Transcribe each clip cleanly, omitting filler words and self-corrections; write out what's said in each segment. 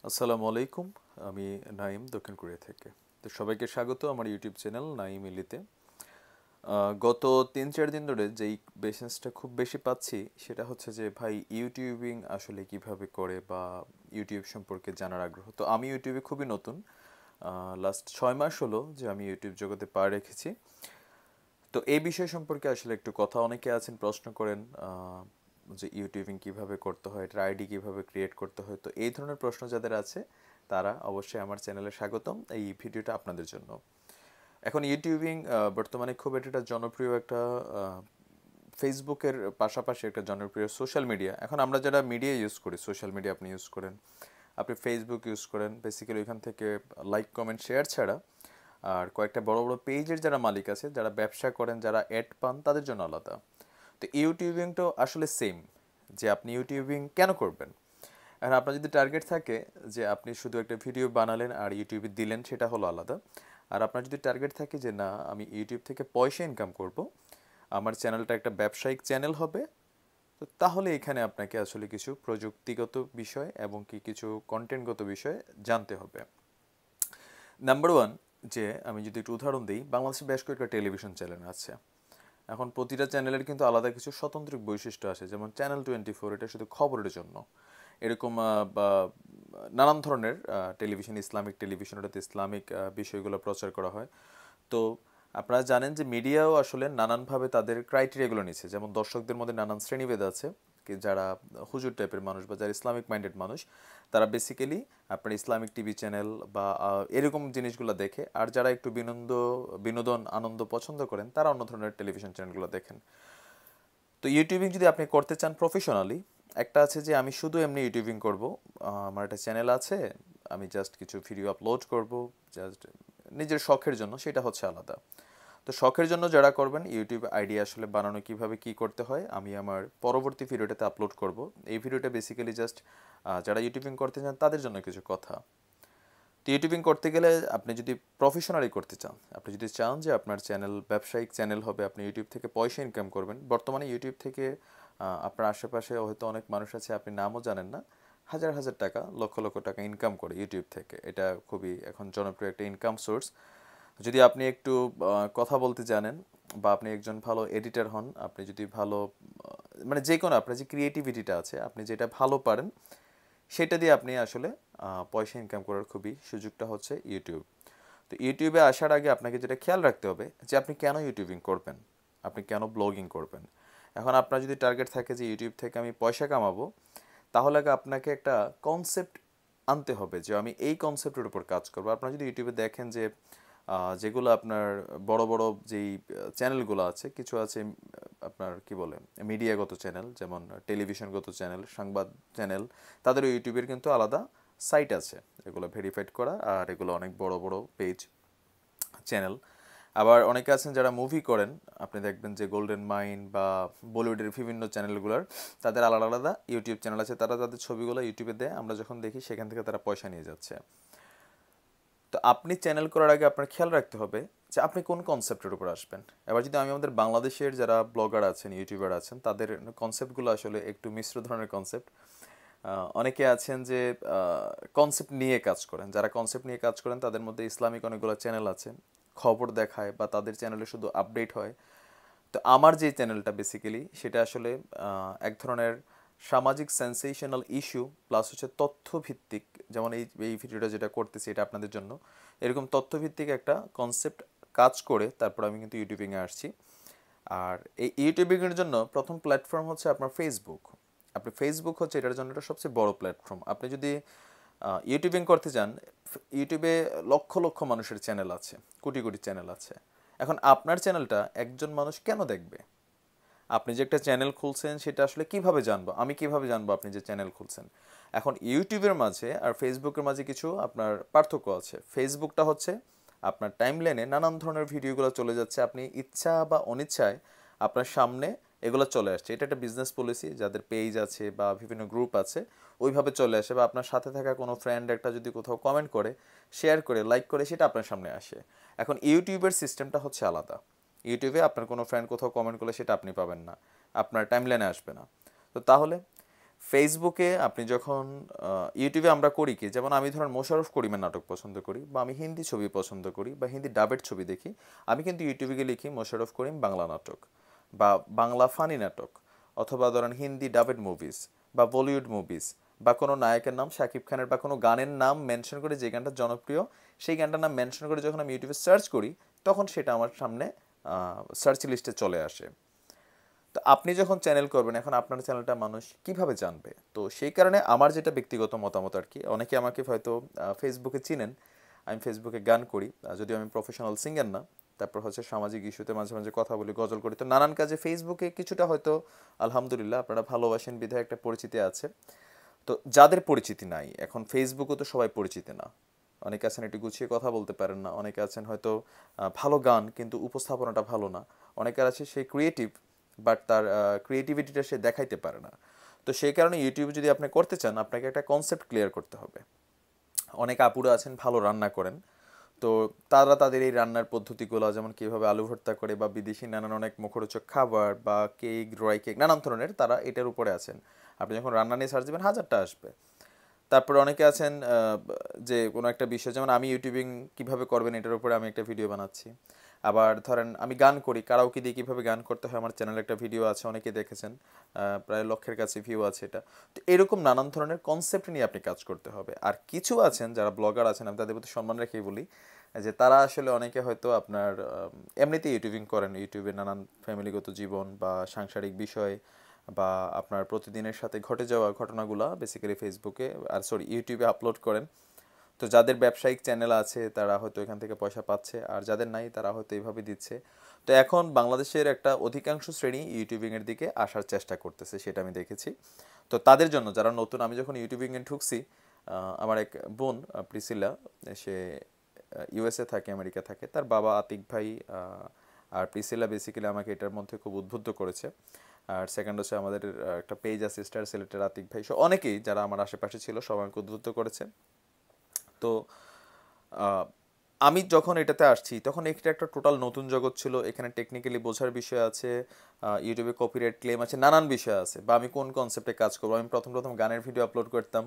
আসসালামু আলাইকুম। আমি নাইম দক্ষিণ কোরিয়া থেকে। তো সবাইকে স্বাগত আমার ইউটিউব চ্যানেল নাইম ইলিতে। গত ৩-৪ দিন ধরে যেই বেসেন্সটা খুব বেশি পাচ্ছি সেটা হচ্ছে যে ভাই ইউটিউবিং আসলে কিভাবে করে বা ইউটিউব সম্পর্কে জানার আগ্রহ। তো আমি ইউটিউবে খুবই নতুন, লাস্ট ৬ মাস হলো যে আমি ইউটিউব জগতে পা রেখেছি। তো এই বিষয় সম্পর্কে আসলে একটু কথা, অনেকে আছেন প্রশ্ন করেন যে ইউটিউবিং কিভাবে করতে হয়, এটার আইডি কিভাবে ক্রিয়েট করতে হয়। তো এই ধরনের প্রশ্ন যাদের আছে তারা অবশ্যই আমার চ্যানেলে স্বাগতম, এই ভিডিওটা আপনাদের জন্য। এখন ইউটিউবিং বর্তমানে খুব একটা জনপ্রিয় একটা ফেসবুকের পাশাপাশি একটা জনপ্রিয় সোশ্যাল মিডিয়া। এখন আমরা যারা মিডিয়া ইউজ করি, সোশ্যাল মিডিয়া আপনি ইউজ করেন, আপনি ফেসবুক ইউজ করেন, বেসিক্যালি ওইখান থেকে লাইক কমেন্ট শেয়ার ছাড়া আর কয়েকটা বড় বড় পেজের যারা মালিক আছে, যারা ব্যবসা করেন, যারা অ্যাড পান, তাদের জন্য আলাদা। তো ইউটিউবিংটাও আসলে সেম, যে আপনি ইউটিউবিং কেন করবেন। আর আপনার যদি টার্গেট থাকে যে আপনি শুধু একটা ভিডিও বানালেন আর ইউটিউবে দিলেন, সেটা হলো আলাদা। আর আপনার যদি টার্গেট থাকে যে না, আমি ইউটিউব থেকে পয়সা ইনকাম করব, আমার চ্যানেলটা একটা ব্যবসায়িক চ্যানেল হবে, তো তাহলে এখানে আপনাকে আসলে কিছু প্রযুক্তিগত বিষয় এবং কি কিছু কন্টেন্টগত বিষয় জানতে হবে। নাম্বার ওয়ান, যে আমি যদি একটু উদাহরণ দিই, বাংলাদেশে বেশ কয়েকটা টেলিভিশন চ্যানেল আছে। এখন প্রতিটা চ্যানেলের কিন্তু আলাদা কিছু স্বতন্ত্র বৈশিষ্ট্য আছে, যেমন চ্যানেল 24 এটা শুধু খবরের জন্য। এরকম বা নানান ধরনের টেলিভিশন, ইসলামিক টেলিভিশন, ওটাতে ইসলামিক বিষয়গুলো প্রচার করা হয়। তো আপনারা জানেন যে মিডিয়াও আসলে নানানভাবে তাদের ক্রাইটেরিয়াগুলো নিচ্ছে, যেমন দর্শকদের মধ্যে নানান শ্রেণীভেদ আছে। যারা হুজুর টাইপের মানুষ বা যারা ইসলামিক মাইন্ডেড মানুষ, তারা বেসিক্যালি আপনার ইসলামিক টিভি চ্যানেল বা এরকম জিনিসগুলো দেখে। আর যারা একটু বিনোদন আনন্দ পছন্দ করেন, তারা অন্য ধরনের টেলিভিশন চ্যানেলগুলো দেখেন। তো ইউটিউবিং যদি আপনি করতে চান প্রফেশনালি, একটা আছে যে আমি শুধু এমনি ইউটিউবিং করব, আমার একটা চ্যানেল আছে, আমি জাস্ট কিছু ভিডিও আপলোড করব জাস্ট নিজের শখের জন্য, সেটা হচ্ছে আলাদা। তো শখের জন্য যারা করবেন, ইউটিউব আইডি আসলে বানানো কিভাবে কি করতে হয় আমি আমার পরবর্তী ভিডিওটাতে আপলোড করব। এই ভিডিওটা বেসিক্যালি জাস্ট যারা ইউটিউবিং করতে চান তাদের জন্য কিছু কথা। তো ইউটিউবিং করতে গেলে আপনি যদি প্রফেশনালি করতে চান, আপনি যদি চান যে আপনার চ্যানেল ব্যবসায়িক চ্যানেল হবে, আপনি ইউটিউব থেকে পয়সা ইনকাম করবেন, বর্তমানে ইউটিউব থেকে আপনার আশেপাশে হয়তো অনেক মানুষ আছে আপনি নামও জানেন না, হাজার হাজার টাকা, লক্ষ লক্ষ টাকা ইনকাম করে ইউটিউব থেকে। এটা খুবই এখন জনপ্রিয় একটা ইনকাম সোর্স। যদি আপনি একটু কথা বলতে জানেন বা আপনি একজন ভালো এডিটর হন, আপনি যদি ভালো মানে যে কোনো আপনার যে ক্রিয়েটিভিটিটা আছে, আপনি যেটা ভালো পারেন, সেটা দিয়ে আপনি আসলে পয়সা ইনকাম করার খুবই সুযোগটা হচ্ছে ইউটিউব। তো ইউটিউবে আসার আগে আপনাকে যেটা খেয়াল রাখতে হবে যে আপনি কেন ইউটিউবিং করবেন, আপনি কেন ব্লগিং করবেন। এখন আপনার যদি টার্গেট থাকে যে ইউটিউব থেকে আমি পয়সা কামাবো, তাহলে আগে আপনাকে একটা কনসেপ্ট আনতে হবে যে আমি এই কনসেপ্টের উপর কাজ করবো। আপনারা যদি ইউটিউবে দেখেন যে যেগুলো আপনার বড় বড় যেই চ্যানেলগুলো আছে, কিছু আছে আপনার কি বলে মিডিয়াগত চ্যানেল, যেমন টেলিভিশনগত চ্যানেল, সংবাদ চ্যানেল, তাদেরও ইউটিউবের কিন্তু আলাদা সাইট আছে, এগুলো ভেরিফাইড করা, আর এগুলো অনেক বড় বড় পেজ চ্যানেল। আবার অনেকে আছেন যারা মুভি করেন, আপনি দেখবেন যে গোল্ডেন মাইন বা বলিউডের বিভিন্ন চ্যানেলগুলোর তাদের আলাদা আলাদা ইউটিউব চ্যানেল আছে, তারা তাদের ছবিগুলো ইউটিউবে দেয়, আমরা যখন দেখি সেখান থেকে তারা পয়সা নিয়ে যাচ্ছে। তো আপনি চ্যানেল করার আগে আপনার খেয়াল রাখতে হবে যে আপনি কোন কনসেপ্টের উপর আসবেন। এবার যদি আমি আমাদের বাংলাদেশের যারা ব্লগার আছেন, ইউটিউবার আছেন, তাদের কনসেপ্টগুলো আসলে একটু মিশ্র ধরনের কনসেপ্ট। অনেকে আছেন যে কনসেপ্ট নিয়ে কাজ করেন, যারা কনসেপ্ট নিয়ে কাজ করেন তাদের মধ্যে ইসলামিক অনেকগুলো চ্যানেল আছে, খবর দেখায় বা তাদের চ্যানেলে শুধু আপডেট হয়। তো আমার যে চ্যানেলটা বেসিক্যালি সেটা আসলে এক ধরনের সামাজিক সেন্সেশনাল ইস্যু প্লাস হচ্ছে তথ্যভিত্তিক, যেমন এই ভিডিওটা যেটা করতেছি এটা আপনাদের জন্য এরকম তথ্যভিত্তিক একটা কনসেপ্ট কাজ করে তারপর আমি কিন্তু ইউটিউবিংয়ে আসছি। আর এই ইউটিউবিংয়ের জন্য প্রথম প্ল্যাটফর্ম হচ্ছে আপনার ফেসবুক। আপনি ফেসবুক হচ্ছে এটার জন্য এটা সবচেয়ে বড় প্ল্যাটফর্ম। আপনি যদি ইউটিউবিং করতে চান, ইউটিউবে লক্ষ লক্ষ মানুষের চ্যানেল আছে, কোটি কোটি চ্যানেল আছে। এখন আপনার চ্যানেলটা একজন মানুষ কেন দেখবে? আপনি যে একটা চ্যানেল খুলছেন সেটা আসলে কিভাবে জানবো, আমি কিভাবে জানবো আপনি যে চ্যানেল খুলছেন? এখন ইউটিউবের মাঝে আর ফেসবুকের মাঝে কিছু আপনার পার্থক্য আছে। ফেসবুকটা হচ্ছে আপনার টাইমলাইনে নানান ধরনের ভিডিওগুলো চলে যাচ্ছে, আপনি ইচ্ছা বা অনিচ্ছায় আপনার সামনে এগুলো চলে আসছে। এটা একটা বিজনেস পলিসি, যাদের পেজ আছে বা বিভিন্ন গ্রুপ আছে ওইভাবে চলে আসে, বা আপনার সাথে থাকা কোনো ফ্রেন্ড একটা যদি কোথাও কমেন্ট করে, শেয়ার করে, লাইক করে, সেটা আপনার সামনে আসে। এখন ইউটিউবের সিস্টেমটা হচ্ছে আলাদা। ইউটিউবে আপনার কোনো ফ্রেন্ড কোথাও কমেন্ট করলে সেটা আপনি পাবেন না, আপনার টাইমলাইনে আসবে না। তো তাহলে ফেসবুকে আপনি যখন ইউটিউবে আমরা করি কি, যেমন আমি ধরেন মোশাররফ করিমের নাটক পছন্দ করি, বা আমি হিন্দি ছবি পছন্দ করি, বা হিন্দি ডাবের ছবি দেখি, আমি কিন্তু ইউটিউবে গিয়ে লিখি মোশাররফ করিম বাংলা নাটক, বা বাংলা ফানি নাটক, অথবা ধরেন হিন্দি ডাবেড মুভিজ, বা বলিউড মুভিজ, বা কোনো নায়কের নাম শাকিব খানের, বা কোনো গানের নাম মেনশন করে যে গানটা জনপ্রিয় সেই গানটার নাম মেনশন করে যখন আমি ইউটিউবে সার্চ করি, তখন সেটা আমার সামনে সার্চ লিস্টে চলে আসে। তো আপনি যখন চ্যানেল করবেন, এখন আপনার চ্যানেলটা মানুষ কিভাবে জানবে? তো সেই কারণে আমার যেটা ব্যক্তিগত মতামত আর কি, অনেকে আমাকে হয়তো ফেসবুকে চিনেন, আমি ফেসবুকে গান করি, যদিও আমি প্রফেশনাল সিঙ্গার না। তারপর হচ্ছে সামাজিক ইস্যুতে মাঝে মাঝে কথা বলি, গজল করি, তো নানান কাজে ফেসবুকে কিছুটা হয়তো আলহামদুলিল্লাহ আপনারা ভালোবাসেন বিধায় একটা পরিচিতি আছে। তো যাদের পরিচিতি নাই, এখন ফেসবুকে তো সবাই পরিচিত না। অনেকে আছেন একটু গুছিয়ে কথা বলতে পারেন না, অনেকে আছেন হয়তো ভালো গান কিন্তু উপস্থাপনাটা ভালো না, অনেকে আছে সে ক্রিয়েটিভ বাট তার ক্রিয়েটিভিটিটা সে দেখাইতে পারে না। তো সেই কারণে ইউটিউবে যদি আপনি করতে চান, আপনাকে একটা কনসেপ্ট ক্লিয়ার করতে হবে। অনেক আপুরা আছেন ভালো রান্না করেন, তো তারা তাদের এই রান্নার পদ্ধতিগুলো, যেমন কীভাবে আলু ভর্তা করে, বা বিদেশি নানান অনেক মুখরোচক খাবার বা কেক, ড্রাই কেক, নানান ধরনের, তারা এটার উপরে আছেন। আপনি যখন রান্না নিয়ে সার্চ দেবেন হাজারটা আসবে। তারপরে অনেকে আছেন যে কোনো একটা বিষয়, যেমন আমি ইউটিউবিং কিভাবে করবেন এটার উপরে আমি একটা ভিডিও বানাচ্ছি। আবার ধরেন আমি গান করি, কারাওকে দিয়ে কীভাবে গান করতে হয় আমার চ্যানেলে একটা ভিডিও আছে, অনেকে দেখেছেন, প্রায় লক্ষের কাছে ভিউ আছে এটা। তো এরকম নানান ধরনের কনসেপ্ট নিয়ে আপনি কাজ করতে হবে। আর কিছু আছেন যারা ব্লগার আছেন, আমি তাদের প্রতি সম্মান রেখেই বলি যে তারা আসলে অনেকে হয়তো আপনার এমনিতেই ইউটিউবিং করেন, ইউটিউবে নানান ফ্যামিলিগত জীবন বা সাংসারিক বিষয় বা আপনার প্রতিদিনের সাথে ঘটে যাওয়া ঘটনাগুলো বেসিক্যালি ফেসবুকে আর সরি ইউটিউবে আপলোড করেন। তো যাদের ব্যবসায়িক চ্যানেল আছে তারা হয়তো এখান থেকে পয়সা পাচ্ছে, আর যাদের নাই তারা হয়তো এইভাবে দিচ্ছে। তো এখন বাংলাদেশের একটা অধিকাংশ শ্রেণী ইউটিউবিংয়ের দিকে আসার চেষ্টা করতেছে, সেটা আমি দেখেছি। তো তাদের জন্য যারা নতুন, আমি যখন ইউটিউবিংয়ে ঢুকছি, আমার এক বোন প্রিসিলা, সে ইউএসএ থাকে, আমেরিকা থাকে, তার বাবা আতিক ভাই, আর প্রিসিলা বেসিক্যালি আমাকে এটার মধ্যে খুব উদ্বুদ্ধ করেছে। আর সেকেন্ড হচ্ছে আমাদের একটা পেজ আছে স্টার সিলেক্টের আতিক ভাই, সো অনেকেই যারা আমার আশেপাশে ছিল সবাই আমাকে উদ্বুদ্ধ করেছে। তো আমি যখন এটাতে আসছি তখন এটা একটা টোটাল নতুন জগৎ ছিল, এখানে টেকনিক্যালি বোঝার বিষয় আছে, ইউটিউবে কপিরাইট ক্লেম আছে, নানান বিষয় আছে, বা আমি কোন কনসেপ্টে কাজ করবো। আমি প্রথম প্রথম গানের ভিডিও আপলোড করতাম,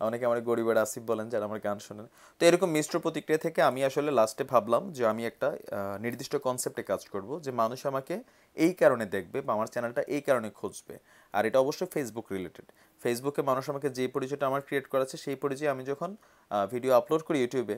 অনেকে আমার গরিবের আসিফ বলেন যারা আমার গান শোনেন। তো এরকম মিশ্র প্রতিক্রিয়া থেকে আমি আসলে লাস্টে ভাবলাম যে আমি একটা নির্দিষ্ট কনসেপ্টে কাজ করব, যে মানুষ আমাকে এই কারণে দেখবে বা আমার চ্যানেলটা এই কারণে খুঁজবে। আর এটা অবশ্যই ফেসবুক রিলেটেড। ফেসবুকে মানুষ আমাকে যে পরিচয়টা আমার ক্রিয়েট করেছে সেই পরিচয়ে আমি যখন ভিডিও আপলোড করি ইউটিউবে,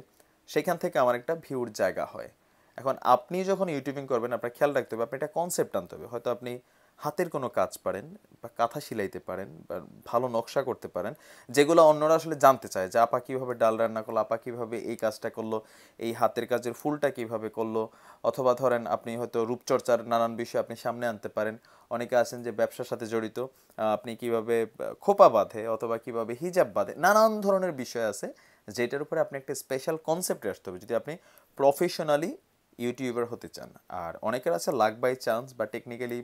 সেখান থেকে আমার একটা ভিউর জায়গা হয়। এখন আপনি যখন ইউটিউবিং করবেন আপনার খেয়াল রাখতে হবে, আপনি একটা কনসেপ্ট আনতে হবে। হয়তো আপনি হাতের কোনো কাজ পারেন, বা কাঁথা সেলাইতে পারেন, বা ভালো নকশা করতে পারেন, যেগুলো অন্যরা আসলে জানতে চায় যে আপা কীভাবে ডাল রান্না করলো, আপা কীভাবে এই কাজটা করলো, এই হাতের কাজের ফুলটা কীভাবে করলো। অথবা ধরেন আপনি হয়তো রূপচর্চার নানান বিষয় আপনি সামনে আনতে পারেন। অনেকে আছেন যে ব্যবসার সাথে জড়িত, আপনি কিভাবে খোপা বাঁধে অথবা কিভাবে হিজাব বাঁধে, নানান ধরনের বিষয় আছে যেটার উপরে আপনি একটা স্পেশাল কনসেপ্টে আসতে হবে যদি আপনি প্রফেশনালি ইউটিউবার হতে চান। আর অনেকের আছে লাক বাই চান্স বা টেকনিক্যালি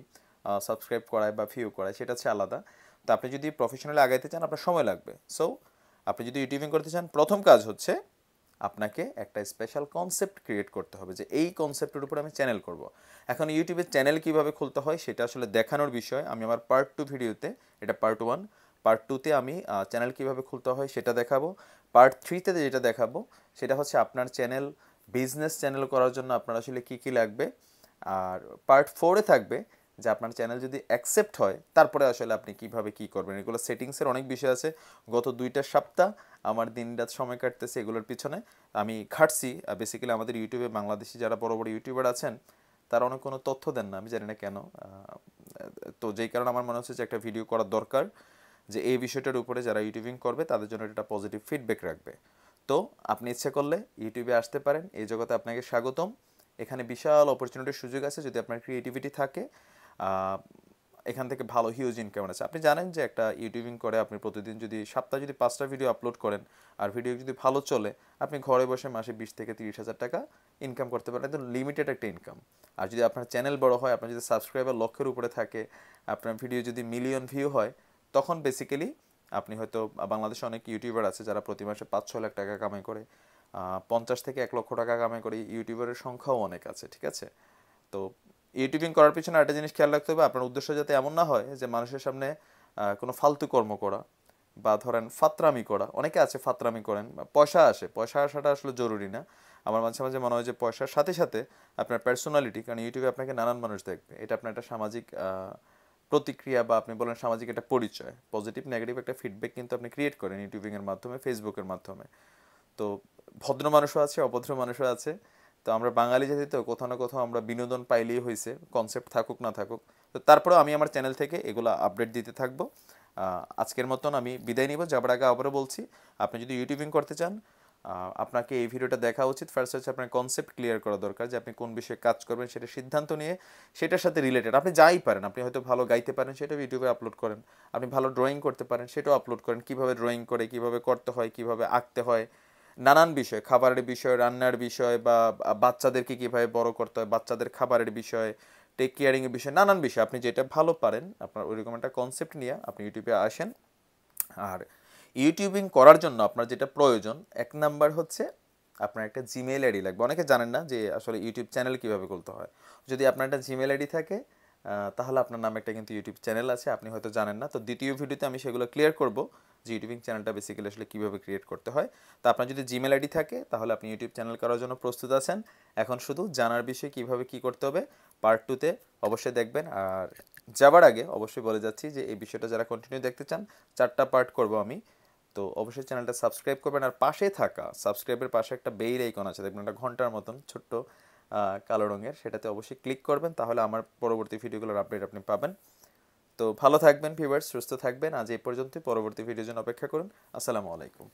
সাবস্ক্রাইব করায় বা ভিউ করায়, সেটা হচ্ছে আলাদা। তো আপনি যদি প্রফেশনালি আগাইতে চান আপনার সময় লাগবে। সো আপনি যদি ইউটিউবিং করতে চান, প্রথম কাজ হচ্ছে আপনাকে একটা স্পেশাল কনসেপ্ট ক্রিয়েট করতে হবে যে এই কনসেপ্টের উপর আমি চ্যানেল করব। এখন ইউটিউবের চ্যানেল কিভাবে খুলতে হয় সেটা আসলে দেখানোর বিষয়। আমি আমার পার্ট 2 ভিডিওতে, এটা পার্ট 1, পার্ট 2তে আমি চ্যানেল কিভাবে খুলতে হয় সেটা দেখাবো। পার্ট 3তে যেটা দেখাবো সেটা হচ্ছে আপনার চ্যানেল, বিজনেস চ্যানেল করার জন্য আপনার আসলে কী কী লাগবে। আর পার্ট 4-এ থাকবে যে আপনার চ্যানেল যদি অ্যাকসেপ্ট হয় তারপরে আসলে আপনি কিভাবে কি করবেন, এগুলো সেটিংসের অনেক বিষয় আছে। গত 2টা সপ্তাহ আমার দিনরাত সময় কাটতেছে এগুলোর পিছনে, আমি খাটছি। বেসিক্যালি আমাদের ইউটিউবে বাংলাদেশি যারা বড় বড় ইউটিউবার আছেন তারা অনেক কোনো তথ্য দেন না, আমি জানি না কেন। তো যেই কারণে আমার মনে হচ্ছে যে একটা ভিডিও করার দরকার, যে এই বিষয়টার উপরে যারা ইউটিউবিং করবে তাদের জন্য এটা পজিটিভ ফিডব্যাক রাখবে। তো আপনি ইচ্ছে করলে ইউটিউবে আসতে পারেন, এই জগতে আপনাকে স্বাগতম। এখানে বিশাল অপরচুনিটির সুযোগ আছে যদি আপনার ক্রিয়েটিভিটি থাকে। এখান থেকে ভালো হিউজ ইনকাম আছে। আপনি জানেন যে একটা ইউটিউবিং করে আপনি প্রতিদিন যদি সপ্তাহে যদি 5টা ভিডিও আপলোড করেন আর ভিডিও যদি ভালো চলে, আপনি ঘরে বসে মাসে 20 থেকে 30 হাজার টাকা ইনকাম করতে পারেন, একদম লিমিটেড একটা ইনকাম। আর যদি আপনার চ্যানেল বড় হয়, আপনার যদি সাবস্ক্রাইবার লক্ষের উপরে থাকে, আপনার ভিডিও যদি মিলিয়ন ভিউ হয়, তখন বেসিক্যালি আপনি হয়তো, বাংলাদেশে অনেক ইউটিউবার আছে যারা প্রতি মাসে 5-6 লাখ টাকা কামাই করে, 50 থেকে 1 লক্ষ টাকা কামাই করে, ইউটিউবারের সংখ্যাও অনেক আছে, ঠিক আছে। তো ইউটিউবিং করার পিছনে একটা জিনিস খেয়াল রাখতে হবে, আপনার উদ্দেশ্য যাতে এমন না হয় যে মানুষের সামনে কোনো ফালতু কর্ম করা বা ধরেন ফাত্রামি করা, অনেকে আছে ফাত্রামি করেন, পয়সা আসে, পয়সা আসাটা আসলে জরুরি না। আমার মাঝে মাঝে মনে হয় যে পয়সার সাথে সাথে আপনার পার্সোনালিটি, কারণ ইউটিউবে আপনাকে নানান মানুষ দেখবে, এটা আপনার একটা সামাজিক প্রতিক্রিয়া বা আপনি বলেন সামাজিক একটা পরিচয়, পজিটিভ নেগেটিভ একটা ফিডব্যাক কিন্তু আপনি ক্রিয়েট করেন ইউটিউবিংয়ের মাধ্যমে, ফেসবুকের মাধ্যমে। তো ভদ্র মানুষও আছে, অভদ্র মানুষও আছে। তো আমরা বাঙালি জাতি, তো কোথাও না কোথাও আমরা বিনোদন পাইলেই হয়েছে, কনসেপ্ট থাকুক না থাকুক। তো তারপরেও আমি আমার চ্যানেল থেকে এগুলো আপডেট দিতে থাকবো। আজকের মতন আমি বিদায় নিব, যাবার আগে আবারও বলছি, আপনি যদি ইউটিউবিং করতে চান, আপনাকে এই ভিডিওটা দেখা উচিত। ফার্স্ট হচ্ছে আপনার কনসেপ্ট ক্লিয়ার করা দরকার, যে আপনি কোন বিষয়ে কাজ করবেন সেটা সিদ্ধান্ত নিয়ে সেটার সাথে রিলেটেড আপনি যাই পারেন, আপনি হয়তো ভালো গাইতে পারেন, সেটাও ইউটিউবে আপলোড করেন। আপনি ভালো ড্রয়িং করতে পারেন, সেটাও আপলোড করেন, কীভাবে ড্রয়িং করে, কীভাবে করতে হয়, কীভাবে আঁকতে হয়, নানান বিষয়, খাবারের বিষয়, রান্নার বিষয়, বা বাচ্চাদেরকে কীভাবে বড় করতে হয়, বাচ্চাদের খাবারের বিষয়, টেক কেয়ারিংয়ের বিষয়, নানান বিষয় আপনি যেটা ভালো পারেন, আপনার ওইরকম একটা কনসেপ্ট নিয়ে আপনি ইউটিউবে আসেন। আর ইউটিউবিং করার জন্য আপনার যেটা প্রয়োজন, এক নাম্বার হচ্ছে আপনার একটা জিমেইল আইডি লাগবে। অনেকে জানেন না যে আসলে ইউটিউব চ্যানেল কীভাবে খুলতে হয়। যদি আপনার একটা জিমেইল আইডি থাকে, তাহলে আপনার নামে একটা কিন্তু ইউটিউব চ্যানেল আছে, আপনি হয়তো জানেন না। তো দ্বিতীয় ভিডিওতে আমি সেগুলো ক্লিয়ার করব যে ইউটিউবিং চ্যানেলটা বেসিক্যালি আসলে কীভাবে ক্রিয়েট করতে হয়। তো আপনার যদি জিমেইল আইডি থাকে, তাহলে আপনি ইউটিউব চ্যানেল করার জন্য প্রস্তুত আছেন। এখন শুধু জানার বিষয় কীভাবে কী করতে হবে, পার্ট 2-তে অবশ্যই দেখবেন। আর যাবার আগে অবশ্যই বলে যাচ্ছি যে এই বিষয়টা যারা কন্টিনিউ দেখতে চান, 4টা পার্ট করব আমি। তো অবশ্যই চ্যানেলটা সাবস্ক্রাইব করবেন, আর পাশে থাকা সাবস্ক্রাইবের পাশে একটা বেল আইকন আছে, দেখবেন একটা ঘন্টার মতন ছোট্ট কালো রঙের, সেটাতে অবশ্যই ক্লিক করবেন, তাহলে আমার পরবর্তী ভিডিওগুলোর আপডেট আপনি পাবেন। তো ভালো থাকবেন ভিউয়ার্স, সুস্থ থাকবেন। আজ এই পর্যন্তই, পরবর্তী ভিডিওর জন্য অপেক্ষা করুন। আসসালামু আলাইকুম।